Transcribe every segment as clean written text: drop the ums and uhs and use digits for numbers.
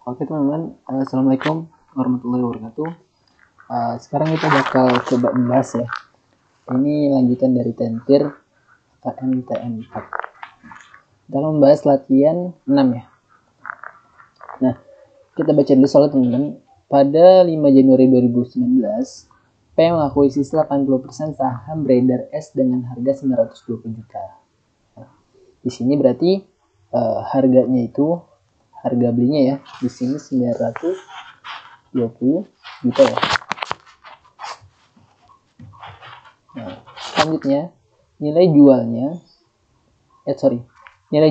Oke teman-teman, Assalamualaikum warahmatullahi wabarakatuh. Sekarang kita bakal coba membahas ya. Ini lanjutan dari tentir KMTN 4. Dalam membahas latihan 6 ya. Nah, kita baca dulu soal teman-teman. Pada 5 Januari 2019, P mengakuisisi 80% saham beredar S dengan harga 920 juta. Nah, di sini berarti harganya itu harga belinya ya di sini 920 juta ya. Nah, selanjutnya nilai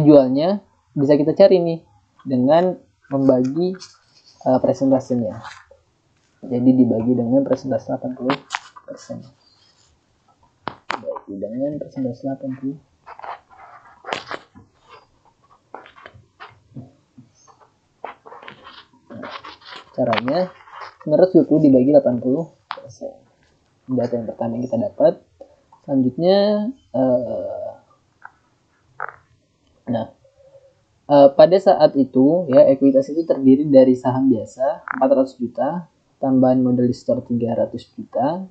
jualnya bisa kita cari nih dengan membagi presentasinya. Jadi dibagi dengan presentasi 80%. Dibagi dengan presentasi 80%. Caranya 920 dibagi 80%. Data yang pertama yang kita dapat. Selanjutnya pada saat itu ya ekuitas itu terdiri dari saham biasa 400 juta, tambahan modal di store 300 juta,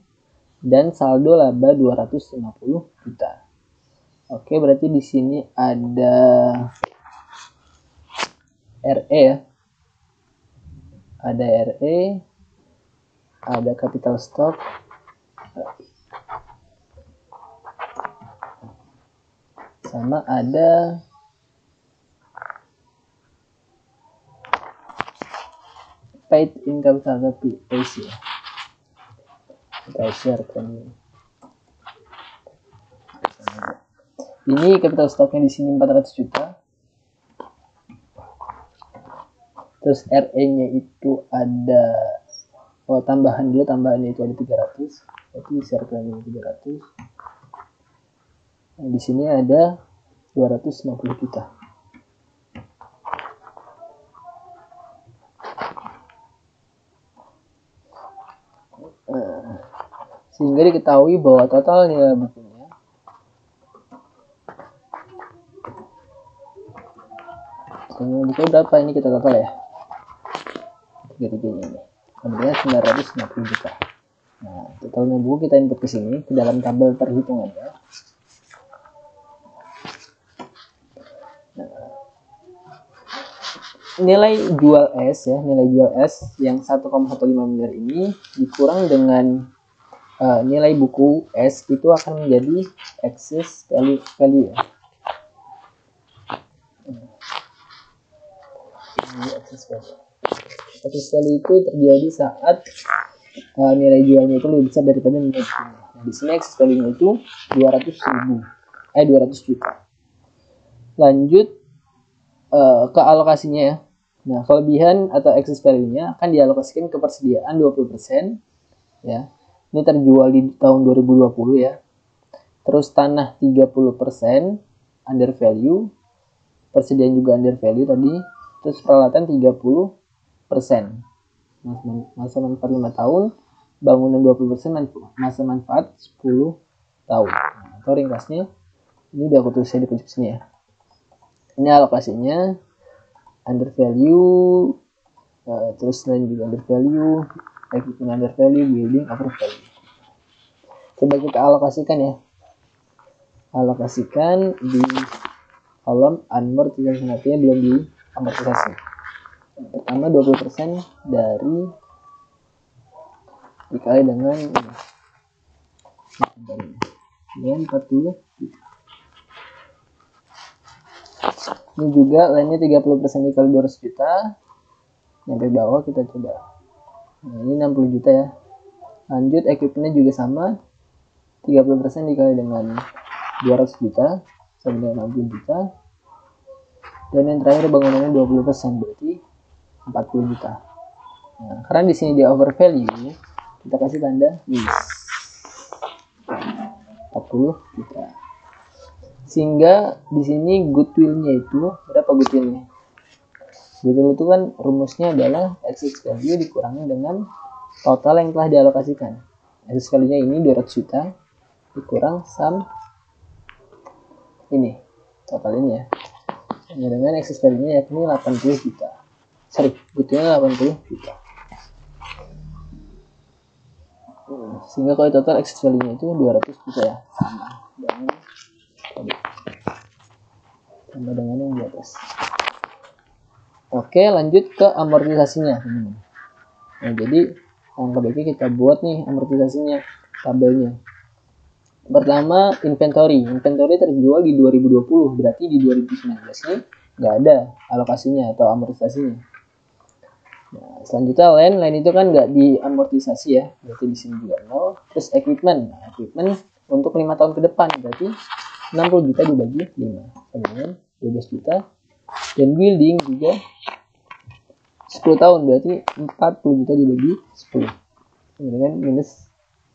dan saldo laba 250 juta. Oke, berarti di sini ada RE ya. Ada RE, ada capital stock, sama ada paid in capital ratio. Kita share kan. Ini capital stocknya di sini 400 juta. Terus RE-nya itu ada tambahannya itu ada 300. Berarti share kan 300. Nah, di sini ada 250 juta. Sehingga diketahui bahwa total nilai bukunya berapa ini kita total ya, 33 ini kemudian 950 juta. Nah, totalnya buku kita input ke sini ke dalam tabel perhitungannya. Nilai jual S yang 1,15 miliar ini dikurang dengan nilai buku S itu akan menjadi excess value ya. Excess value itu terjadi saat nilai jualnya itu lebih besar daripada nilai bukunya. Nah, di sini excess value-nya itu 200 juta. Lanjut ke alokasinya ya. Nah, kelebihan atau excess value-nya akan dialokasikan ke persediaan 20% ya. Ini terjual di tahun 2020 ya. Terus tanah 30% under value, persediaan juga under value tadi. Terus peralatan 30%. Masa manfaat 5 tahun, bangunan 20%, masa manfaat 10 tahun. Nah, atau ringkasnya ini udah aku tulisnya di pojok sini ya. Ini alokasinya under value, terus lain juga under value, equipment under value, building over value. Coba kita alokasikan ya. Alokasikan di kolom unmoored yang artinya belum diamortisasi. Pertama 20% dari dikali dengan 40. Ini juga lainnya 30% dikali 200 juta. Sampai bawah kita coba. Nah, ini 60 juta ya. Lanjut equipmentnya juga sama. 30% dikali dengan 200 juta sama dengan 60 juta. Dan yang terakhir bangunannya 20%, berarti 40 juta. Nah, karena di sini dia over value, kita kasih tanda minus 40 juta. Sehingga di sini goodwill-nya itu berapa goodwill-nya? Goodwill itu kan rumusnya adalah excess value dikurangi dengan total yang telah dialokasikan. Excess value-nya ini 200 juta dikurang sum ini, total ini ya. Dengan excess value-nya yakni 80 juta. butuhnya 80 juta. Sehingga kalau total exit value-nya itu 200 juta ya, sama dengan yang di atas. Oke, lanjut ke amortisasinya. Nah, jadi langkah baiknya kita buat nih amortisasinya, tabelnya. Pertama, inventory terjual di 2020, berarti di 2019 ini nggak ada alokasinya atau amortisasinya. Nah, selanjutnya land itu kan nggak diamortisasi ya, berarti di sini juga 0. Terus equipment untuk 5 tahun ke depan, berarti 60 juta dibagi 5, sama dengan 12 juta. Dan building juga 10 tahun, berarti 40 juta dibagi 10, sama dengan minus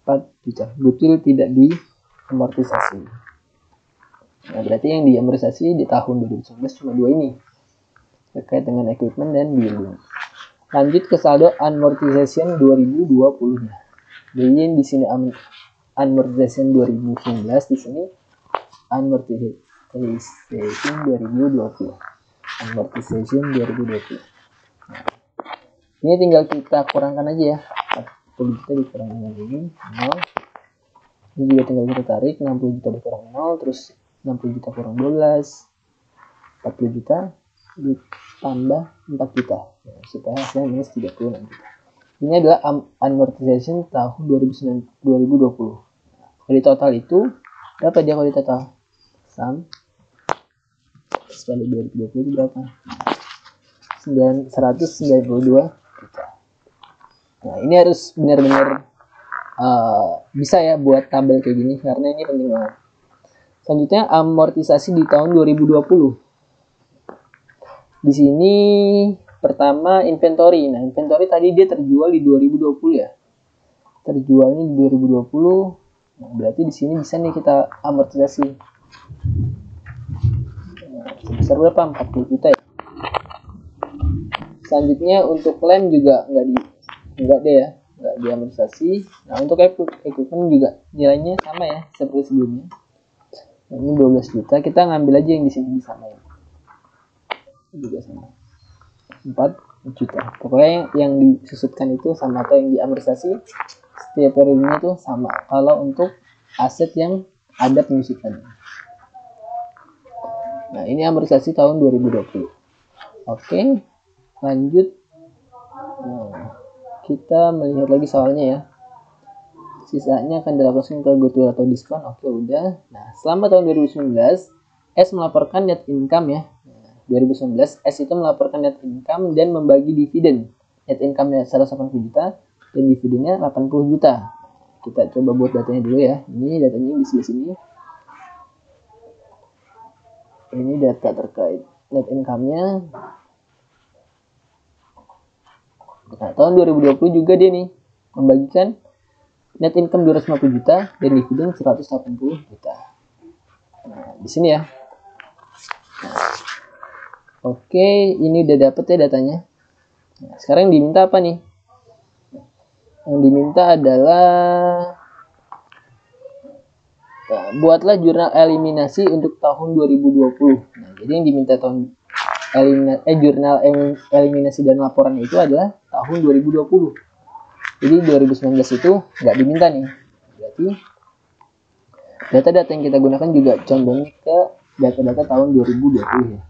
4 juta. Goodwill tidak diamortisasi. Nah, berarti yang diamortisasi di tahun 2019 cuma 2 ini, terkait dengan equipment dan building. Lanjut ke saldo amortization 2020-nya. Jadi di sini amortization 2019, di sini amortization 2020. Amortization 2020. Nah, ini tinggal kita kurangkan aja ya. 40 juta dikurang dengan ini 0. Ini juga tinggal kita tarik 60 juta dikurang 0, terus 60 juta kurang 12, 40 juta ditambah 4 juta ya, supaya hasilnya minus 36 juta. Ini adalah amortization tahun 2020. Kalau di total itu berapa dia kalau di total? Sum sekali 2020 itu berapa? 192 juta. Nah, ini harus benar-benar bisa ya buat tabel kayak gini, karena ini penting banget. Selanjutnya amortisasi di tahun 2020. Di sini pertama inventory. Nah, inventory tadi dia terjual di 2020 ya. Terjualnya di 2020. Nah, berarti di sini bisa nih kita amortisasi. Nah, sebesar berapa? 40 juta ya. Selanjutnya untuk land juga enggak deh ya, enggak diamortisasi. Nah, untuk equipment juga nilainya sama ya seperti sebelumnya. Nah, ini 12 juta, kita ngambil aja yang di sini disamain. Juga sama 4 juta. Pokoknya yang disusutkan itu sama, atau yang diamortisasi setiap periodenya itu sama kalau untuk aset yang ada penyusutannya. Nah, ini amortisasi tahun 2020. Oke, lanjut. Nah, kita melihat lagi soalnya ya. Sisanya akan dilaporkan ke goodwill atau diskon. Oke, udah. Nah, selama tahun 2019 S melaporkan net income ya. 2019 S itu melaporkan net income dan membagi dividen. Net income-nya 180 juta dan dividennya 80 juta. Kita coba buat datanya dulu ya. Ini datanya di sebelah sini. Ini data terkait net income-nya. Nah, tahun 2020 juga dia nih membagikan net income 250 juta dan dividen 180 juta. Nah, di sini ya. Oke, ini udah dapet ya datanya. Nah, sekarang yang diminta apa nih? Yang diminta adalah buatlah jurnal eliminasi untuk tahun 2020. Nah, jadi yang diminta jurnal eliminasi dan laporan itu adalah tahun 2020. Jadi 2019 itu nggak diminta nih. Berarti data-data yang kita gunakan juga condong ke data-data tahun 2020 ya.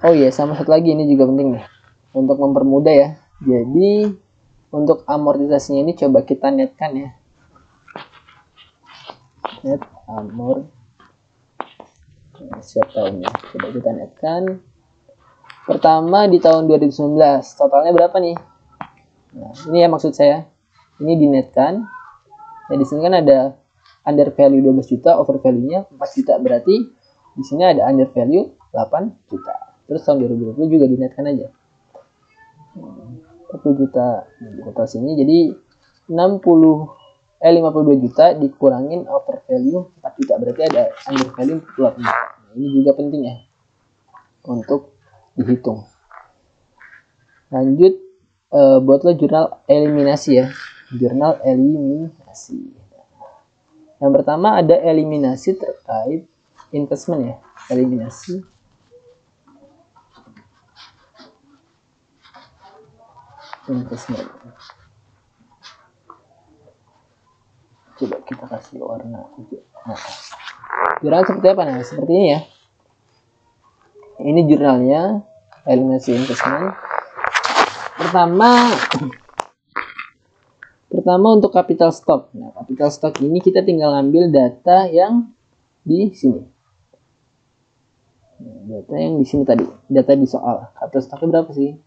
Oh iya, sama satu lagi ini juga penting nih untuk mempermudah ya. Jadi untuk amortisasinya ini coba kita netkan ya. Net amor siap tahunnya. Coba kita netkan. Pertama di tahun 2019 totalnya berapa nih? Nah, ini ya maksud saya. Ini dinetkan. Nah, di sini kan ada under value 12 juta, over value-nya 4 juta. Berarti di sini ada under value 8 juta. Terus tahun 2020 juga dinetkan aja 40 juta di total sini, jadi 52 juta dikurangin over value 4 juta, berarti ada under value 48. Nah, ini juga penting ya untuk dihitung. Lanjut, buatlah jurnal eliminasi ya, jurnal eliminasi. Yang pertama ada eliminasi terkait investment ya, eliminasi investment. Coba kita kasih warna hijau. Nah, jurnal seperti apa? Nah, seperti ini ya. Ini jurnalnya eliminasi investment. Pertama untuk capital stock. Nah, capital stock ini kita tinggal ambil data yang di sini. Nah, data yang di sini tadi, data di soal. Capital stocknya berapa sih?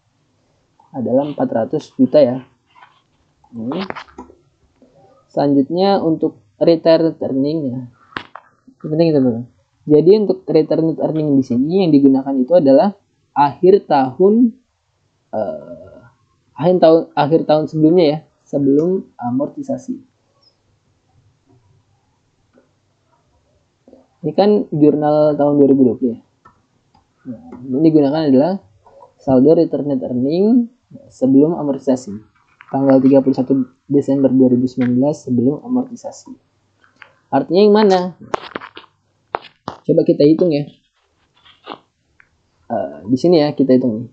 Adalah 400 juta ya. Ini. Selanjutnya untuk return earning ya. Ini penting teman-teman. Jadi untuk return earning di sini yang digunakan itu adalah akhir tahun sebelumnya ya, sebelum amortisasi. Ini kan jurnal tahun 2020 ya. Nah, ini digunakan adalah saldo return earning sebelum amortisasi. Tanggal 31 Desember 2019 sebelum amortisasi. Artinya yang mana? Coba kita hitung ya. Di sini ya kita hitung.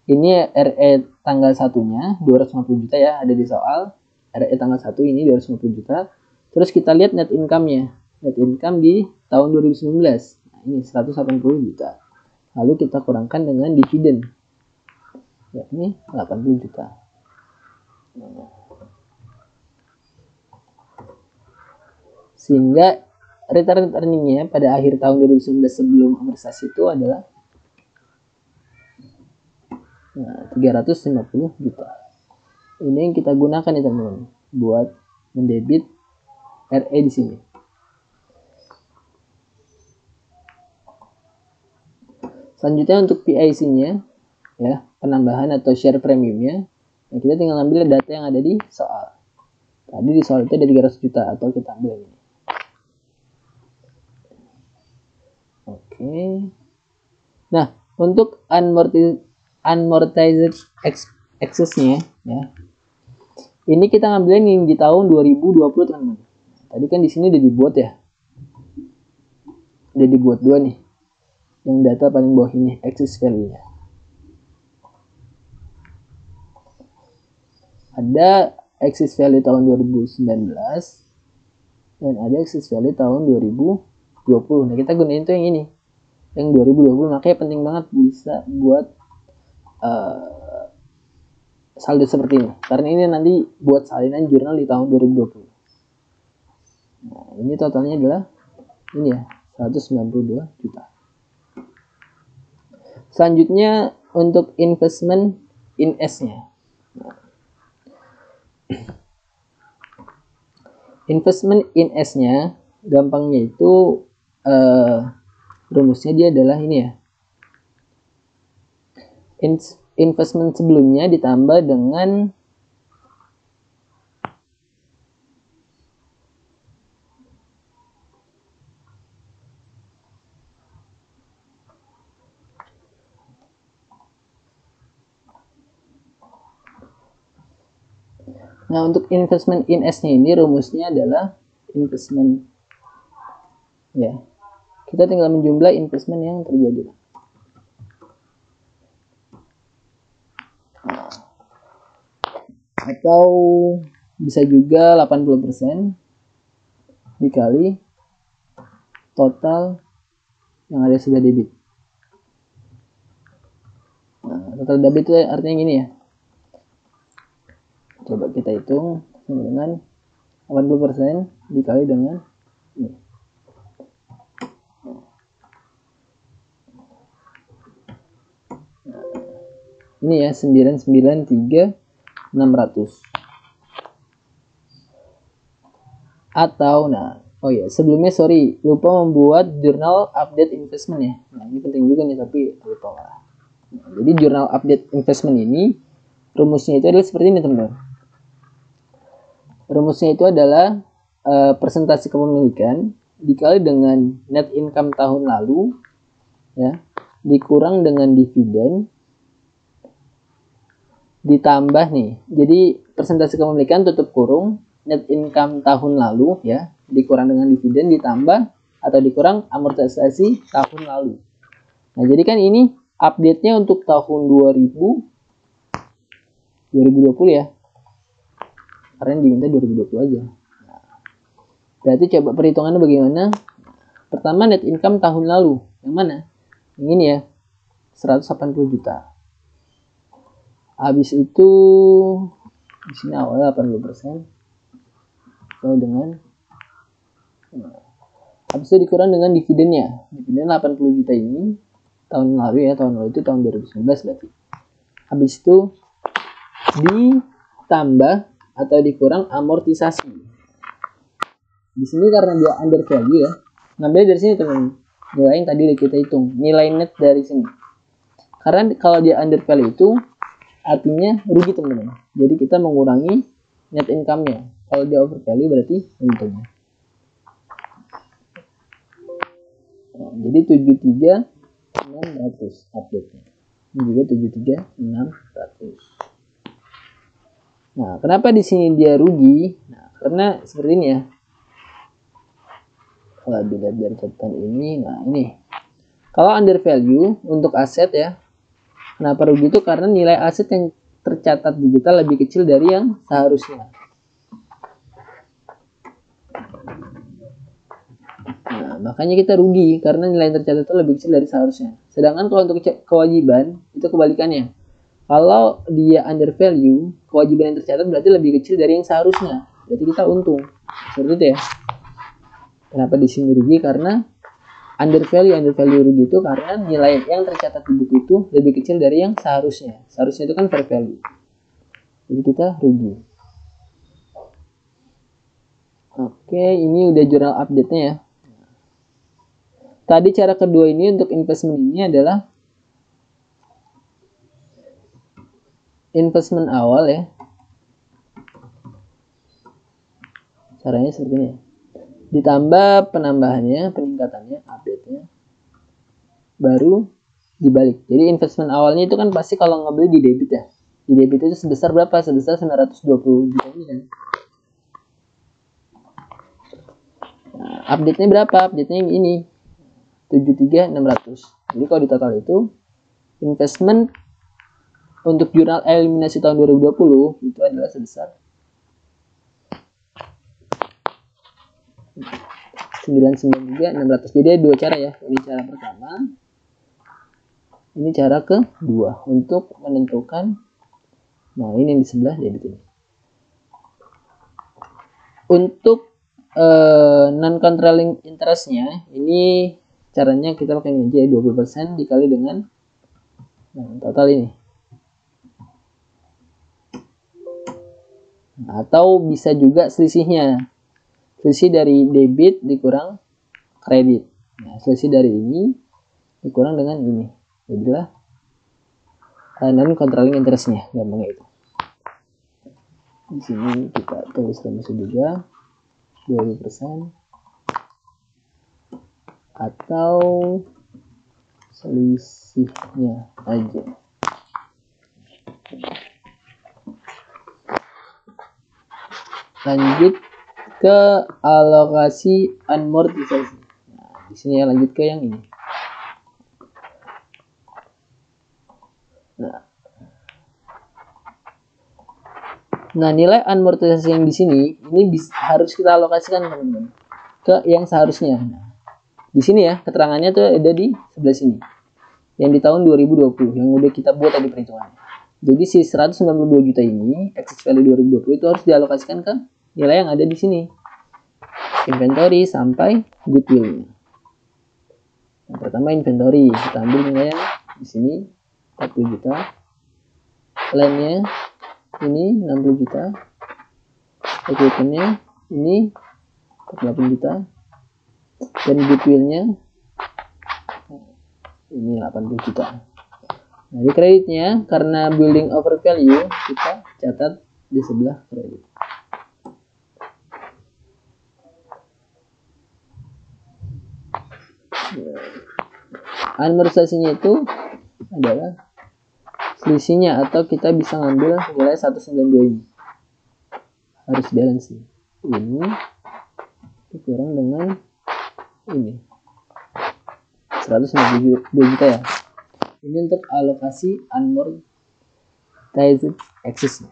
Ini RE tanggal 1-nya 250 juta ya, ada di soal. RE tanggal 1 ini 250 juta. Terus kita lihat net income-nya. Net income di tahun 2019. Nah, ini 180 juta. Lalu kita kurangkan dengan dividen. Ya, ini 80 juta. Sehingga return earning-nya pada akhir tahun 2019 sebelum amortisasi itu adalah 350 juta. Ini yang kita gunakan ya teman-teman buat mendebit RE di sini. Selanjutnya untuk PIC-nya ya, penambahan atau share premiumnya. Nah, kita tinggal ambil data yang ada di soal. Tadi di soal itu ada 300 juta atau kita ambil ini. Oke. Nah, untuk unamortized excess-nya ya. Ini kita ngambilin yang di tahun 2020 teman-teman. Tadi kan di sini udah dibuat ya. Udah dibuat dua nih. Yang data paling bawah ini excess value-nya. Ada excess value tahun 2019 dan ada excess value tahun 2020. Nah, kita gunain tuh yang ini. Yang 2020, makanya penting banget bisa buat saldo seperti ini. Karena ini nanti buat salinan jurnal di tahun 2020. Nah, ini totalnya adalah ini ya, 192 juta. Selanjutnya untuk investment in S-nya. Investment in S-nya gampangnya itu rumusnya dia adalah ini ya. Investment sebelumnya ditambah dengan Nah, untuk investment in S-nya ini rumusnya adalah investment ya. Kita tinggal menjumlah investment yang terjadi. Atau bisa juga 80% dikali total yang ada sudah debit. Nah, total debit itu artinya gini ya. Coba kita hitung dengan 80% dikali dengan ini. Ini ya 993.600. Atau sebelumnya lupa membuat jurnal update investment ya. Nah, ini penting juga nih tapi lupa lah. Nah, jadi jurnal update investment ini rumusnya itu adalah seperti ini teman-teman. Rumusnya itu adalah persentase kepemilikan dikali dengan net income tahun lalu ya, dikurang dengan dividen ditambah nih. Jadi persentase kepemilikan tutup kurung net income tahun lalu ya, dikurang dengan dividen ditambah atau dikurang amortisasi tahun lalu. Nah, jadi kan ini update-nya untuk tahun 2020 2020 ya. Karena yang diminta 2020 aja. Nah, berarti coba perhitungannya bagaimana? Pertama net income tahun lalu. Yang mana? Yang ini ya. 180 juta. Habis itu di sini awalnya 80%. Sesuai dengan habis itu dikurang dengan dividennya. Dividen 80 juta ini tahun lalu ya, tahun lalu itu tahun 2019 berarti. Habis itu ditambah atau dikurang amortisasi. Di sini karena dia under value ya. Ngambil dari sini teman. Nilai yang tadi kita hitung, nilai net dari sini. Karena kalau dia under value itu artinya rugi teman-teman. Jadi kita mengurangi net income-nya. Kalau dia over value berarti untungnya. Nah, jadi 73.600 update-nya. Ini juga 73.600. Nah, kenapa di sini dia rugi? Nah, karena seperti ini ya. Kalau dilihat dari catatan ini, nah ini. Kalau under value untuk aset ya. Kenapa rugi itu? Karena nilai aset yang tercatat digital lebih kecil dari yang seharusnya. Nah, makanya kita rugi karena nilai yang tercatat itu lebih kecil dari seharusnya. Sedangkan kalau untuk kewajiban itu kebalikannya. Kalau dia under value, kewajiban yang tercatat berarti lebih kecil dari yang seharusnya. Berarti kita untung. Seperti itu ya. Kenapa di sini rugi? Karena under value rugi itu karena nilai yang tercatat di buku itu lebih kecil dari yang seharusnya. Seharusnya itu kan fair value. Jadi kita rugi. Oke, ini udah jurnal update-nya ya. Tadi cara kedua ini untuk investment ini adalah investment awal ya. Caranya seperti ini. Ditambah penambahannya, peningkatannya, update-nya. Baru dibalik. Jadi investment awalnya itu kan pasti kalau ngambil di debit ya. Di debit itu sebesar berapa? Sebesar 920 juta ini kan. Nah, update-nya berapa? Update-nya ini. 73.600. Jadi kalau di total itu investment untuk jurnal eliminasi tahun 2020 itu adalah sebesar 99.600. Jadi ada dua cara ya. Ini cara pertama. Ini cara kedua untuk menentukan. Nah, ini yang di sebelah debit ini. Untuk non-controlling interest-nya ini caranya kita pakai ini aja 20% dikali dengan total ini. Nah, atau bisa juga selisihnya. Selisih dari debit dikurang kredit. Nah, selisih dari ini dikurang dengan ini. Jadilah non-controlling interest-nya. Gampangnya itu. Di sini kita tulis rumusnya juga 20%. Atau selisihnya aja. Lanjut ke alokasi amortisasi. Nah, di sini ya lanjut ke yang ini. Nah, nilai amortisasi yang di sini ini harus kita alokasikan teman-teman ke yang seharusnya. Nah, di sini ya keterangannya tuh ada di sebelah sini. Yang di tahun 2020 yang udah kita buat tadi perhitungannya. Jadi si 192 juta ini excess value 2020 itu harus dialokasikan ke nilai yang ada di sini. Inventory sampai goodwill. Yang pertama inventory, kita ambil nilai yang di sini 40 juta. Land-nya ini 60 juta. Equipment-nya ini 48 juta. Dan goodwill-nya ini 80 juta. Nah, di kreditnya karena building over value kita catat di sebelah kredit. Amortisasinya itu adalah selisihnya atau kita bisa ngambil nilai 192 ini. Harus balance nih. Ini dikurang dengan ini 192 juta ya. Ini untuk alokasi axis.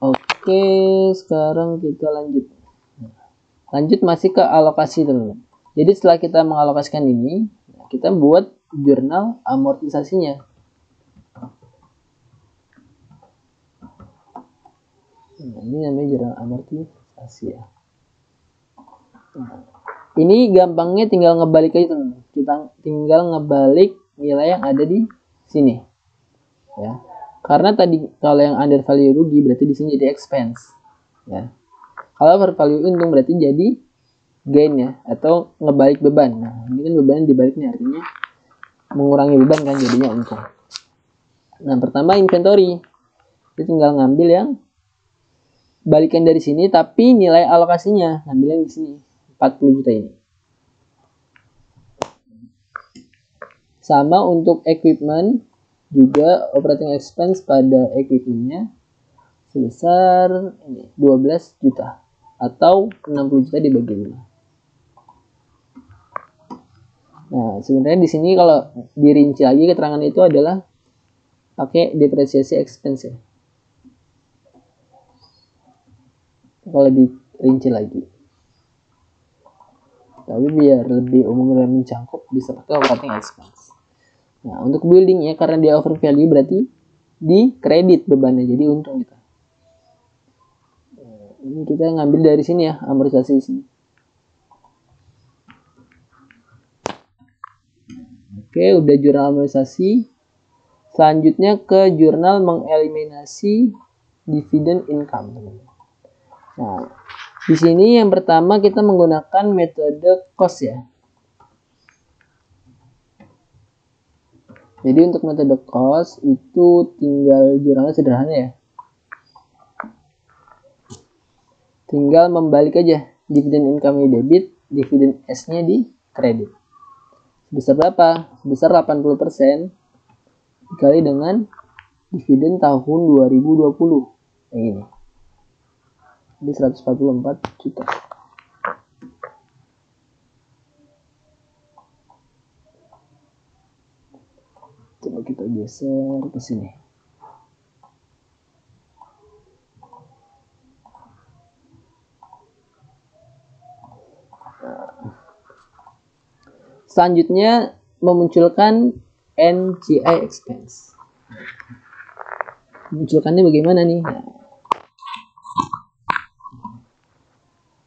Oke, sekarang kita lanjut. Lanjut masih ke alokasi, teman-teman. Jadi setelah kita mengalokasikan ini, kita buat jurnal amortisasinya. Nah, ini namanya jurnal amortisasi ya. Nah, ini gampangnya tinggal ngebalik aja, teman-teman. Kita tinggal ngebalik nilai yang ada di sini. Ya. Karena tadi kalau yang under value rugi berarti di sini jadi expense. Ya. Kalau over value untung berarti jadi gain ya, atau ngebalik beban. Nah, ini kan beban dibalik nih, artinya mengurangi beban kan, jadinya untung. Nah, pertama inventory. Kita tinggal ngambil yang balikan dari sini tapi nilai alokasinya ngambil yang di sini 40 juta ini. Sama untuk equipment juga, operating expense pada equipmentnya sebesar ini 12 juta atau 60 juta dibagi 5. Nah, sebenarnya di sini kalau dirinci lagi keterangan itu adalah pakai depresiasi expense ya. Kalau dirinci lagi. Tapi biar lebih umum dan mencangkup bisa pakai operating expense. Nah, untuk buildingnya karena dia over value berarti di kredit bebannya, jadi untung kita. Ini kita ngambil dari sini ya, amortisasi di sini. Oke, udah jurnal amortisasi. Selanjutnya ke jurnal mengeliminasi dividen income. Nah, di sini yang pertama kita menggunakan metode cost ya. Jadi untuk metode cost itu tinggal jurnalnya sederhana ya. Tinggal membalik aja dividen income-nya debit, dividen S-nya di kredit. Sebesar berapa? Sebesar 80% dikali dengan dividen tahun 2020. Yang ini. Jadi 144 juta. Coba kita geser ke sini. Selanjutnya memunculkan NCI expense. Munculkannya bagaimana nih? Nah,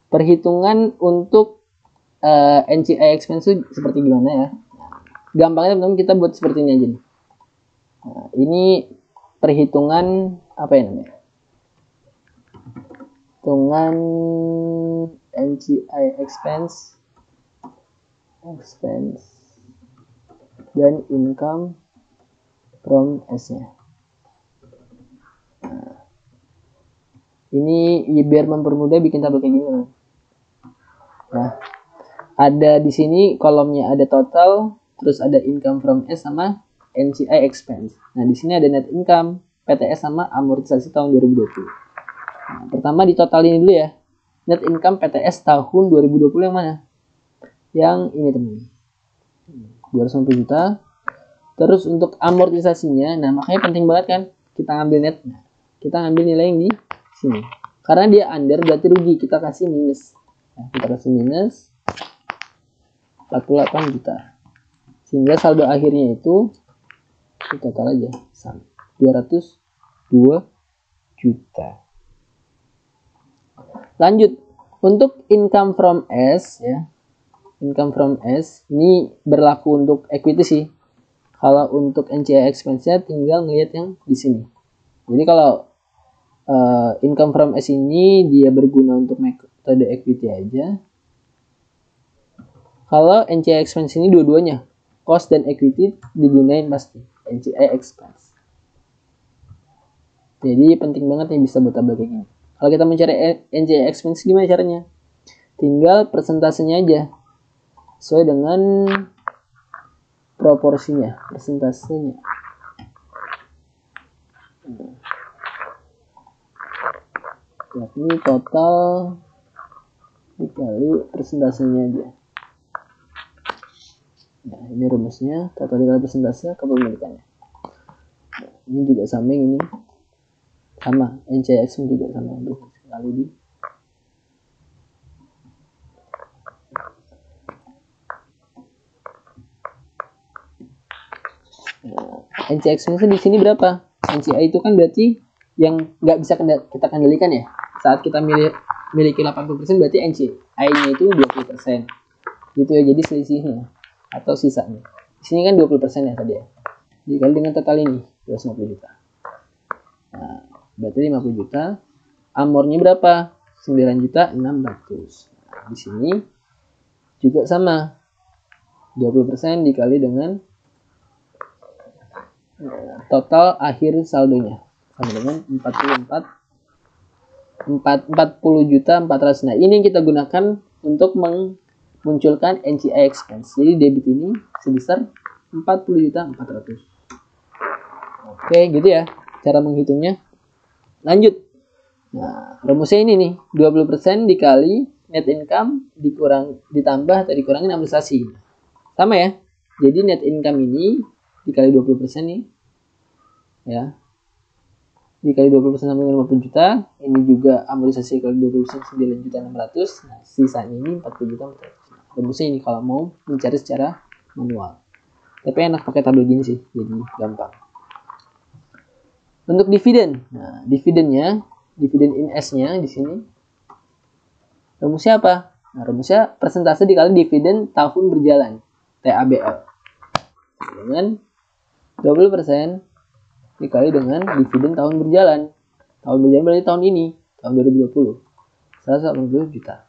perhitungan untuk NCI expense itu seperti gimana ya? Gampangnya teman-teman kita buat seperti ini aja nih. Nah, ini perhitungan apa ya namanya? Perhitungan NCI expense dan income from S-nya. Nah, ini biar mempermudah bikin tabel kayak gini. Nah, ada di sini kolomnya ada total, terus ada income from S sama NCI expense. Nah, di sini ada net income, PTS sama amortisasi tahun 2020. Nah, pertama ditotalin dulu ya. Net income PTS tahun 2020 yang mana? Yang ini teman-teman. 250 juta. Terus untuk amortisasinya, nah makanya penting banget kan kita ngambil net. Nah, kita ngambil nilai yang di sini. Karena dia under berarti rugi, kita kasih minus. Nah, kita kasih minus 48 juta. Sehingga saldo akhirnya itu total aja sama 202 juta. Lanjut untuk income from S ya. Income from S ini berlaku untuk equity sih. Kalau untuk NCI expense-nya tinggal ngelihat yang di sini. Jadi kalau income from S ini dia berguna untuk metode equity aja. Kalau NCI expense ini dua-duanya, cost dan equity digunain pasti NCI expense. Jadi penting banget yang bisa buat tabel kayak gini. Kalau kita mencari NCI expense gimana caranya? Tinggal persentasenya aja. Sesuai dengan proporsinya, persentasenya. Yakni total dikali persentasenya aja. Nah, ini rumusnya, total dikali persentase kepemilikannya. Nah, ini juga sama, yang ini sama, NCX juga sama, kali di NCX di sini berapa? NCI itu kan berarti yang nggak bisa kita kendalikan ya. Saat kita miliki 80% berarti NCI-nya itu 20%. Gitu ya, jadi selisihnya atau sisanya. Di sini kan 20% ya tadi ya. Dikali dengan total ini 250 juta. Nah, berarti 50 juta. Amornya berapa? 9.600.000. Nah, di sini juga sama. 20% dikali dengan total akhir saldonya sama dengan 40 juta 400. Nah, ini yang kita gunakan untuk memunculkan NCI expense. Jadi debit ini sebesar 40 juta 400. Oke, gitu ya cara menghitungnya. Lanjut. Nah, rumusnya ini nih, 20% dikali net income ditambah atau dikurangin amortisasi. Sama ya. Jadi net income ini dikali 20% nih. Ya. Dikali 20% sama dengan 50 juta. Ini juga amortisasi kali 20% 9.600.000. Nah, sisanya ini 40 juta 400. Nah, rumusnya ini kalau mau mencari secara manual. Tapi enak pakai tabel gini sih, jadi gampang. Untuk dividen. Nah, dividen in S-nya di sini. Rumusnya apa? Nah, rumusnya persentase dikali dividen tahun berjalan, TABL. Dengan 20% dikali dengan dividen tahun berjalan. Tahun berjalan berarti tahun ini, tahun 2020. 180 juta.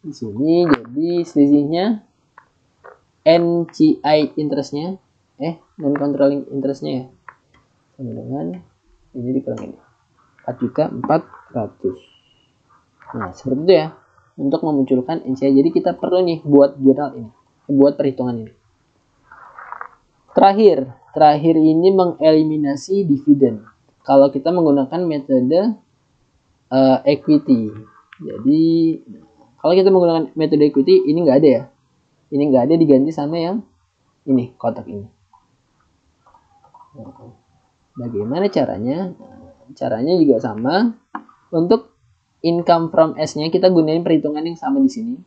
Di sini jadi selisihnya NCI interestnya, non controlling interestnya ya, sama dengan ini dikurang ini 4.400.000. Nah, seperti itu ya untuk memunculkan NCI. Jadi kita perlu nih buat jurnal ini, buat perhitungan ini. Terakhir ini mengeliminasi dividen. Kalau kita menggunakan metode equity. Jadi kalau kita menggunakan metode equity ini nggak ada ya. Ini nggak ada, diganti sama yang ini, kotak ini. Bagaimana caranya? Caranya juga sama. Untuk income from S-nya kita gunain perhitungan yang sama di sini.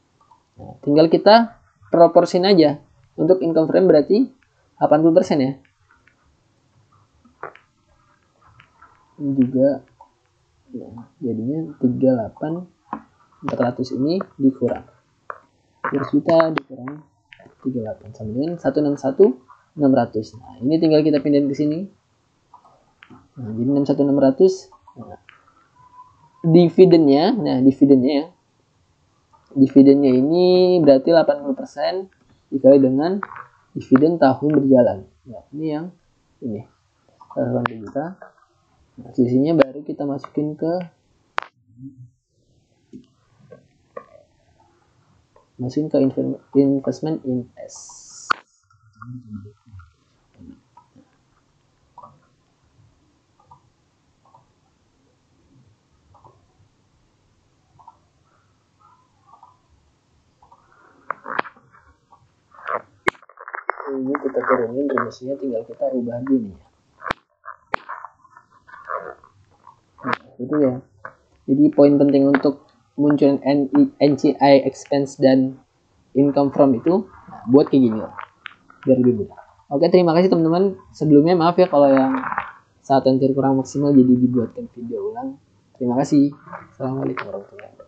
Nah, tinggal kita proporsin aja. Untuk income from berarti 80% ya. Ini juga ya, jadinya 38.400 ini dikurang 100 juta dikurang 38 sama dengan 161.600. Nah, ini tinggal kita pindahin ke sini. Nah, jadi 61.600. Nah, dividennya ini berarti 80% dikali dengan dividen tahun berjalan. Nah, ini yang ini 180 juta. Nah, sisinya baru kita masukin ke investment in S. Ini kita turunin rumusnya, tinggal kita ubah gini ya. Nah, itu ya. Jadi poin penting untuk munculin NCI expense dan income from itu, nah, buat kayak gini lah, biar lebih mudah. Oke, terima kasih teman-teman. Sebelumnya maaf ya kalau yang saat yang kurang maksimal, jadi dibuatkan video ulang. Terima kasih. Assalamualaikum warahmatullahi wabarakatuh.